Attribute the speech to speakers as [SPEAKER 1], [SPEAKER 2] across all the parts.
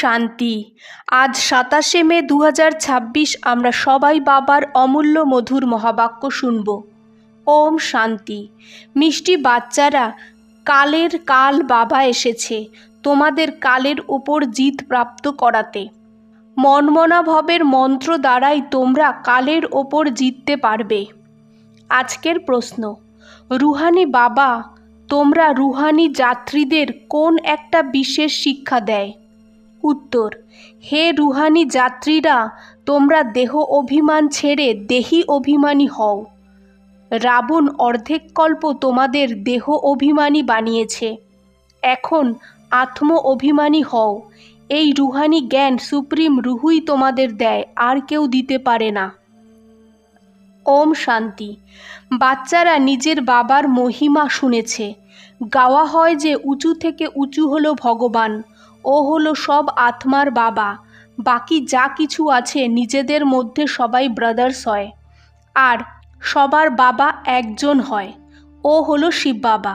[SPEAKER 1] শান্তি। আজ ২৭শে মে ২০২৬ আমরা সবাই বাবার অমূল্য মধুর মহাবাক্য শুনব। ওম শান্তি। মিষ্টি বাচ্চারা, কালের কাল বাবা এসেছে তোমাদের কালের উপর জিত প্রাপ্ত করাতে। মনমনাভবের মন্ত্র দ্বারাই তোমরা কালের ওপর জিততে পারবে। আজকের প্রশ্ন, রুহানি বাবা তোমরা রুহানি যাত্রীদের কোন একটা বিশেষ শিক্ষা দেয়? উত্তর, হে রুহানি যাত্রীরা, তোমরা দেহ অভিমান ছেড়ে দেহি অভিমানী হও। রাবণ অর্ধেক কল্প তোমাদের দেহ অভিমানী বানিয়েছে, এখন আত্ম অভিমানী হও। এই রুহানি জ্ঞান সুপ্রিম রুহুই তোমাদের দেয়, আর কেউ দিতে পারে না। ওম শান্তি। বাচ্চারা নিজের বাবার মহিমা শুনেছে। গাওয়া হয় যে উঁচু থেকে উঁচু হলো ভগবান, ও হলো সব আত্মার বাবা। বাকি যা কিছু আছে নিজেদের মধ্যে সবাই ব্রাদার্স হয়, আর সবার বাবা একজন হয়, ও হলো শিব বাবা।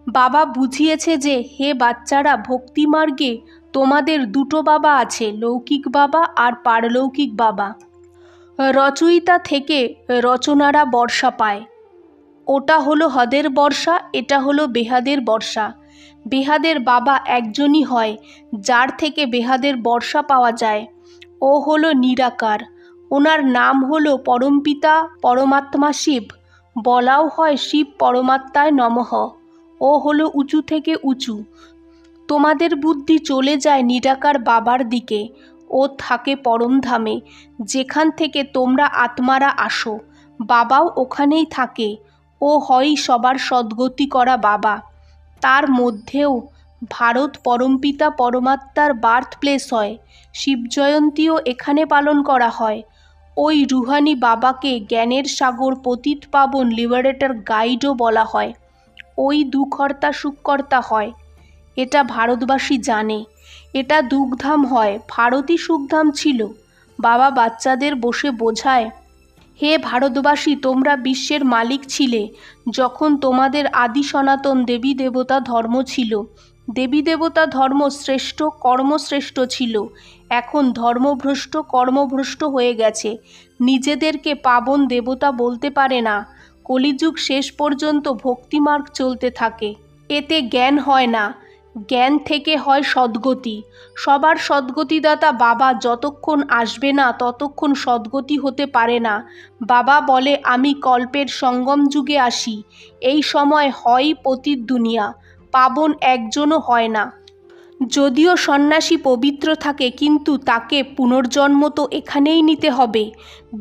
[SPEAKER 1] বাবা বুঝিয়েছে যে হে বাচ্চারা, ভক্তিমার্গে তোমাদের দুটো বাবা আছে, লৌকিক বাবা আর পারলৌকিক বাবা। রচয়িতা থেকে রচনারা বর্ষা পায়। ওটা হলো হদের বর্ষা, এটা হলো বেহাদের বর্ষা। বেহাদের বাবা একজনই হয়, যার থেকে বেহাদের বর্ষা পাওয়া যায়। ও হলো নিরাকার, ওনার নাম হলো পরমপিতা পরমাত্মা শিব। বলাও হয় শিব পরমাত্মায় নমঃ। ও হলো উঁচু থেকে উঁচু। তোমাদের বুদ্ধি চলে যায় নিরাকার বাবার দিকে, ও থাকে পরমধামে, যেখান থেকে তোমরা আত্মারা আসো। বাবাও ওখানেই থাকে, ও হয় সবার সদ্গতি করা বাবা। তার মধ্যেও ভারত পরমপিতা পরমাত্মার বার্থ প্লেস হয়। শিবজয়ন্তীও এখানে পালন করা হয়। ওই রুহানি বাবাকে জ্ঞানের সাগর, পতিত পাবন, লিবারেটর গাইডও বলা হয়। ওই দুঃখকর্তা সুখকর্তা হয়, এটা ভারতবাসী জানে। এটা দুঃখধাম হয়, ভারতই সুখধাম ছিল। বাবা বাচ্চাদের বসে বোঝায়, হে ভারতবাসী, তোমরা বিশ্বের মালিক ছিলে যখন তোমাদের আদি সনাতন দেবী দেবতা ধর্ম ছিল। দেবী দেবতা ধর্ম শ্রেষ্ঠ, কর্মশ্রেষ্ঠ ছিল। এখন ধর্মভ্রষ্ট, কর্মভ্রষ্ট হয়ে গেছে, নিজেদেরকে পাবন দেবতা বলতে পারে না। কলিযুগ শেষ পর্যন্ত ভক্তিমার্গ চলতে থাকে, এতে জ্ঞান হয় না। জ্ঞান থেকে হয় সদ্গতি। সবার সদ্গতিদাতা বাবা যতক্ষণ আসবে না ততক্ষণ সদ্গতি হতে পারে না। বাবা বলে, আমি কল্পের সঙ্গম যুগে আসি। এই সময় হয় পতিত দুনিয়া, পাবন একজনও হয় না। যদিও সন্ন্যাসী পবিত্র থাকে, কিন্তু তাকে পুনর্জন্ম তো এখানেই নিতে হবে।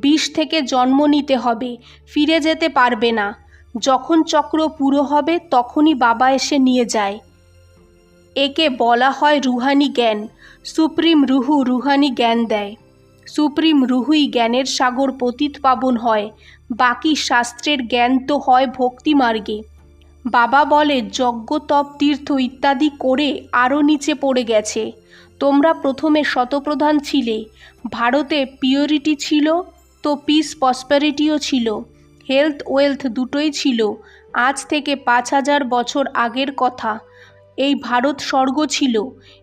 [SPEAKER 1] বিষ থেকে জন্ম নিতে হবে, ফিরে যেতে পারবে না। যখন চক্র পুরো হবে তখনই বাবা এসে নিয়ে যায়। একে বলা হয় রুহানি জ্ঞান। সুপ্রিম রুহু রুহানি জ্ঞান দেয়। সুপ্রিম রুহুই জ্ঞানের সাগর, পতিত পাবন হয়। বাকি শাস্ত্রের জ্ঞান তো হয় ভক্তিমার্গে। বাবা বলে, যজ্ঞ তপ তীর্থ ইত্যাদি করে আরও নিচে পড়ে গেছে। তোমরা প্রথমে শতপ্রধান ছিলে, ভারতে পিওরিটি ছিল তো পিস প্রসপারিটিও ছিল, হেলথ ওয়েলথ দুটোই ছিল। আজ থেকে ৫,০০০ বছর আগের কথা। এই ভারত স্বর্গ ছিল।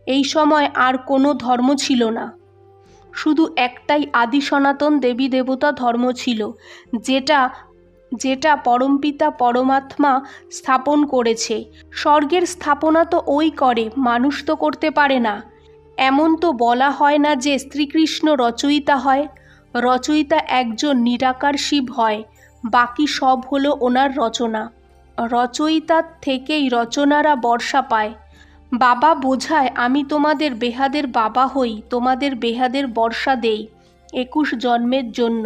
[SPEAKER 1] এই সময় আর কোনো ধর্ম ছিল না, শুধু একটাই আদি সনাতন দেবী দেবতা ধর্ম ছিল, যেটা পরমপিতা পরমাত্মা স্থাপন করেছে। স্বর্গের স্থাপনা তো ওই করে, মানুষ তো করতে পারে না। এমন তো বলা হয় না যে শ্রীকৃষ্ণ রচয়িতা হয়। রচয়িতা একজন নিরাকার শিব হয়, বাকি সব হলো ওনার রচনা। রচয়িতার থেকেই রচনারা বর্ষা পায়। বাবা বোঝায়, আমি তোমাদের বেহাদের বাবা হই, তোমাদের বেহাদের বর্ষা দেই ২১ জন্মের জন্য।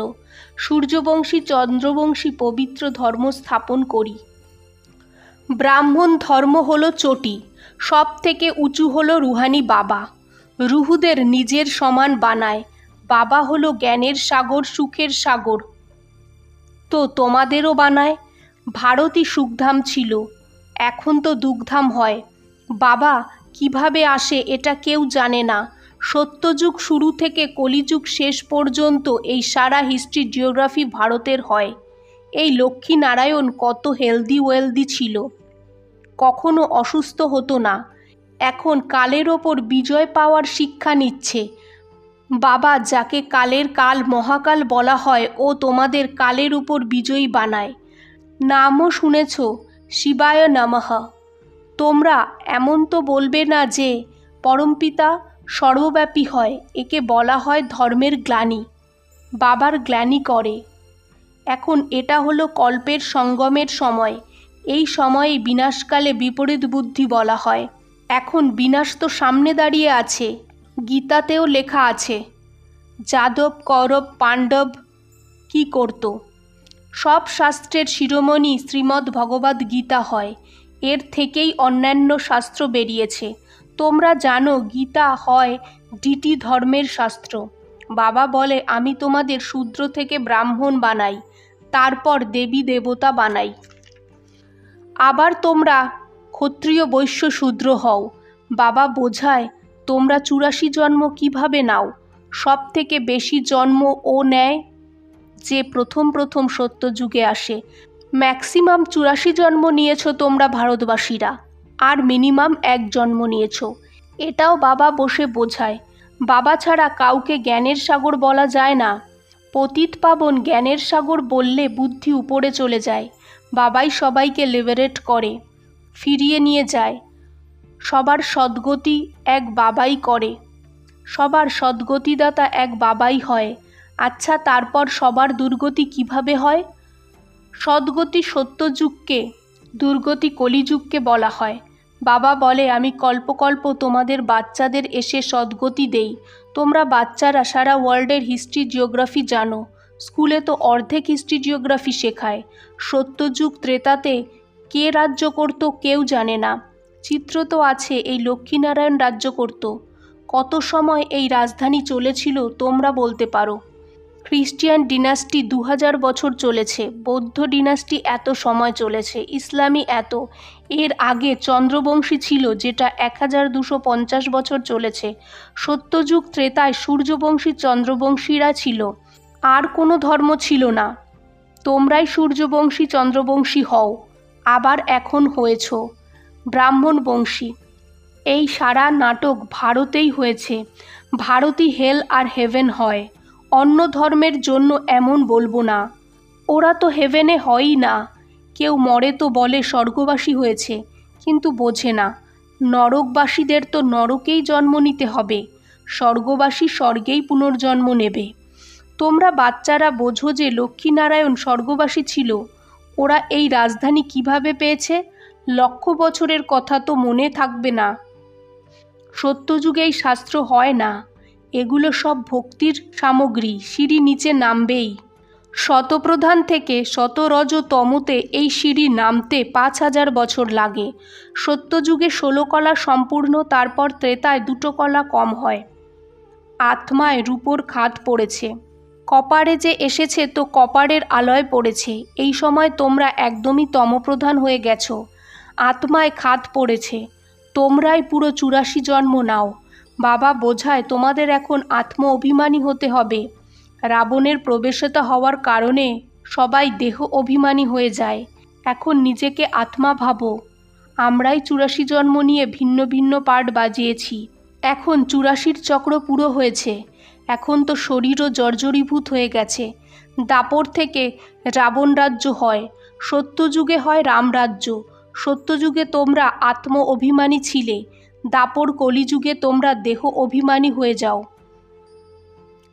[SPEAKER 1] সূর্যবংশী চন্দ্রবংশী পবিত্র ধর্ম স্থাপন করি। ব্রাহ্মণ ধর্ম হলো চটি, সব থেকে উঁচু হলো রুহানি বাবা। রুহুদের নিজের সমান বানায়। বাবা হলো জ্ঞানের সাগর, সুখের সাগর, তো তোমাদেরও বানায়। ভারতই সুখধাম ছিল, এখন তো দুঃখধাম হয়। বাবা কিভাবে আসে এটা কেউ জানে না। সত্যযুগ শুরু থেকে কলিযুগ শেষ পর্যন্ত এই সারা হিস্ট্রি জিওগ্রাফি ভারতের হয়। এই লক্ষ্মীনারায়ণ কত হেলদি ওয়েলদি ছিল, কখনো অসুস্থ হতো না। এখন কালের ওপর বিজয় পাওয়ার শিক্ষা নিচ্ছে। বাবা যাকে কালের কাল মহাকাল বলা হয় ও তোমাদের কালের উপর বিজয়ী বানায়। নামও শুনেছ, শিবায় নমঃ। তোমরা এমন তো বলবে না যে পরমপিতা সর্বব্যাপী হয়, একে বলা হয় ধর্মের গ্লানি। বাবার গ্লানি করে। এখন এটা হলো কল্পের সঙ্গমের সময়। এই সময়ে বিনাশকালে বিপরীত বুদ্ধি বলা হয়। এখন বিনাশ তো সামনে দাঁড়িয়ে আছে। গীতাতেও লেখা আছে যাদব কৌরব পাণ্ডব কি করত। সব শাস্ত্রের শিরোমণি শ্রীমদ্ ভগবদ্ গীতা হয়। এর থেকেই অন্যান্য শাস্ত্র বেরিয়েছে। তোমরা জানো গীতা হয় ডিটি ধর্মের শাস্ত্র। বাবা বলে আমি তোমাদের শূদ্র থেকে ব্রাহ্মণ বানাই, তারপর দেবী দেবতা বানাই। আবার তোমরা ক্ষত্রিয় বৈশ্য শূদ্র হও। বাবা বোঝায় তোমরা 84 জন্ম কিভাবে নাও। সব থেকে বেশি জন্ম ও নেয় যে প্রথম সত্যযুগে আসে। ম্যাক্সিমাম 84 জন্ম নিয়েছ তোমরা ভারতবাসীরা, আর মিনিমাম 1 জন্ম নিয়েছ। এটাও বাবা বসে বোঝায়। বাবা ছাড়া কাউকে জ্ঞানের সাগর বলা যায় না। পতিত পাবন জ্ঞানের সাগর বললে বুদ্ধি উপরে চলে যায়। বাবাই সবাইকে লিবারেট করে, ফিরিয়ে নিয়ে যায়। সবার সদ্গতি এক বাবাই করে। সবার সদ্গতিদাতা এক বাবাই হয়। আচ্ছা, তারপর সবার দুর্গতি কিভাবে হয়? সদ্গতি সত্যযুগকে, দুর্গতি কলিযুগকে বলা হয়। বাবা বলে আমি কল্প তোমাদের বাচ্চাদের এসে সদ্গতি দেই। তোমরা বাচ্চারা সারা ওয়ার্ল্ডের হিস্ট্রি জিওগ্রাফি জানো। স্কুলে তো অর্ধেক হিস্ট্রি জিওগ্রাফি শেখায়। সত্যযুগ ত্রেতাতে কে রাজ্য করত কেউ জানে না। চিত্র তো আছে, এই লক্ষ্মীনারায়ণ রাজ্য করত। কত সময় এই রাজধানী চলেছিল তোমরা বলতে পারো? খ্রিস্টিয়ান ডিনাস্টি 2000 বছর চলেছে, বৌদ্ধ ডিনাস্টি এত সময় চলেছে, ইসলামী এত। এর আগে চন্দ্রবংশী ছিল যেটা 1250 বছর চলেছে। সত্যযুগ ত্রেতায় সূর্যবংশী চন্দ্রবংশীরা ছিল, আর কোনো ধর্ম ছিল না। তোমরাই সূর্যবংশী চন্দ্রবংশী হও, আবার এখন হয়েছ ব্রাহ্মণ বংশী। এই সারা নাটক ভারতেই হয়েছে। ভারতই হেল আর হেভেন হয়। অন্য ধর্মের জন্য এমন বলবো না, ওরা তো হেভেনে হয়ই না। কেউ মরে তো বলে স্বর্গবাসী হয়েছে, কিন্তু বোঝে না নরকবাসীদের তো নরকেই জন্ম নিতে হবে, স্বর্গবাসী স্বর্গেই পুনর্জন্ম নেবে। তোমরা বাচ্চারা বোঝো যে লক্ষ্মীনারায়ণ স্বর্গবাসী ছিল। ওরা এই রাজধানী কিভাবে পেয়েছে? 1,00,000 বছরের কথা তো মনে থাকবে না। সত্যযুগেই শাস্ত্র হয় না, এগুলো সব ভক্তির সামগ্রী। সিঁড়ি নিচে নামবেই। শতপ্রধান থেকে শতরজতমতে এই সিঁড়ি নামতে 5000 বছর লাগে। সত্যযুগে 16 কলা সম্পূর্ণ, তারপর ত্রেতায় 2 কলা কম হয়। আত্মায় রূপোর খাদ পড়েছে। কপারে যে এসেছে তো কপারের আলয় পড়েছে। এই সময় তোমরা একদমই তমপ্রধান হয়ে গেছো। আত্মায় খাদ পড়েছে। তোমরাই পুরো 84 জন্ম নাও। বাবা বোঝায় তোমাদের এখন আত্ম অভিমানী হতে হবে। রাবণের প্রবেশতা হওয়ার কারণে সবাই দেহ অভিমানী হয়ে যায়। এখন নিজেকে আত্মা ভাবো। আমরাই 84 জন্ম নিয়ে ভিন্ন ভিন্ন পার্ট বাজিয়েছি। এখন 84 চক্র পুরো হয়েছে। এখন তো শরীরও জর্জরীভূত হয়ে গেছে। দাপর থেকে রাবণ রাজ্য হয়, সত্যযুগে হয় রামরাজ্য। সত্যযুগে তোমরা আত্ম অভিমানী ছিলে, দাপর কলিযুগে তোমরা দেহ অভিমানী হয়ে যাও।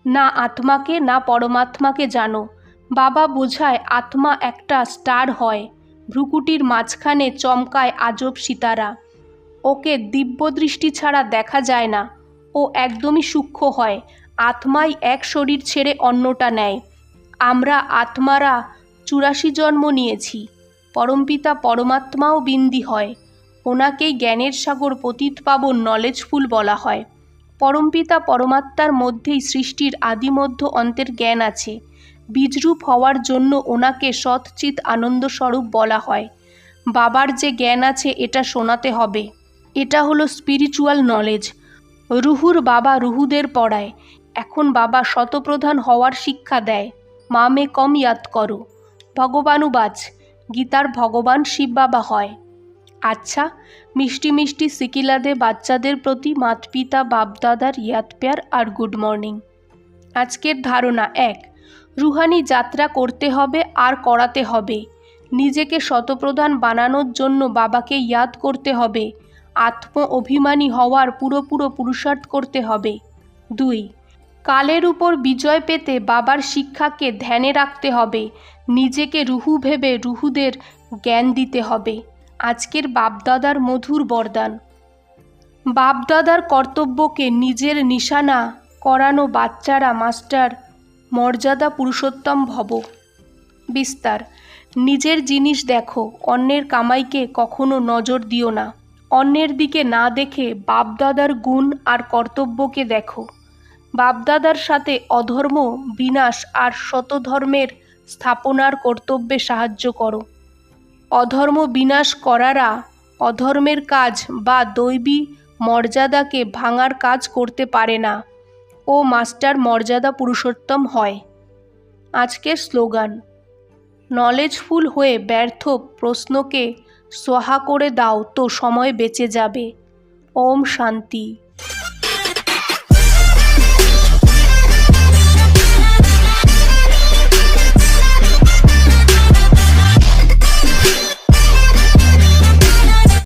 [SPEAKER 1] না আত্মাকে না পরমাত্মাকে জানো। বাবা বোঝায় আত্মা একটা স্টার হয়, ভ্রুকুটির মাঝখানে চমকায় আজব সিতারা। ওকে দিব্য দৃষ্টি ছাড়া দেখা যায় না। ও একদমই সূক্ষ্ম হয়। আত্মাই এক শরীর ছেড়ে অন্যটা নেয়। আমরা আত্মারা 84 জন্ম নিয়েছি। পরমপিতা পরমাত্মাও বিন্দি হয়। ওনাকেই জ্ঞানের সাগর পতিত পাবন নলেজফুল বলা হয়। পরমপিতা পরমাত্মার মধ্যেই সৃষ্টির আদি মধ্য অন্তের জ্ঞান আছে। বীজরূপ হওয়ার জন্য ওনাকে সৎচিৎ আনন্দ স্বরূপ বলা হয়। বাবার যে জ্ঞান আছে এটা শোনাতে হবে। এটা হলো স্পিরিচুয়াল নলেজ। রুহুর বাবা রুহুদের পড়ায়। এখন বাবা শতপ্রধান হওয়ার শিক্ষা দেয়। মা মে কম ইয়াদ করো। ভগবানুবাজ। গীতার ভগবান শিব বাবা হয়। আচ্ছা, মিষ্টি মিষ্টি সিকিলাদে বাচ্চাদের প্রতি মাতপিতা বাপদাদার ইয়াদ প্যার আর গুড মর্নিং। আজকের ধারণা 1, রুহানি যাত্রা করতে হবে আর করাতে হবে। নিজেকে শতপ্রধান বানানোর জন্য বাবাকে ইয়াদ করতে হবে। আত্ম অভিমানী হওয়ার পুরোপুরো পুরুষার্থ করতে হবে। 2, কালের উপর বিজয় পেতে বাবার শিক্ষাকে ধ্যানে রাখতে হবে। নিজেকে রুহু ভেবে রুহুদের জ্ঞান দিতে হবে। আজকের বাপদাদার মধুর বরদান। বাপদাদার কর্তব্যকে নিজের নিশানা করানো বাচ্চারা মাস্টার মর্যাদা পুরুষোত্তম ভব। বিস্তার। নিজের জিনিস দেখো, অন্যের কামাইকে কখনো নজর দিও না। অন্যের দিকে না দেখে বাপদাদার গুণ আর কর্তব্যকে দেখো। বাপদাদার সাথে অধর্ম বিনাশ আর শতধর্মের স্থাপনার কর্তব্যে সাহায্য করো। অধর্ম বিনাশ করারা অধর্মের কাজ বা দৈবী মর্যাদাকে ভাঙার কাজ করতে পারে না। ও মাস্টার মর্যাদা পুরুষোত্তম হয়। আজকের স্লোগান, নলেজফুল হয়ে ব্যর্থ প্রশ্নকে সোহা করে দাও তো সময় বেঁচে যাবে। ওম শান্তি।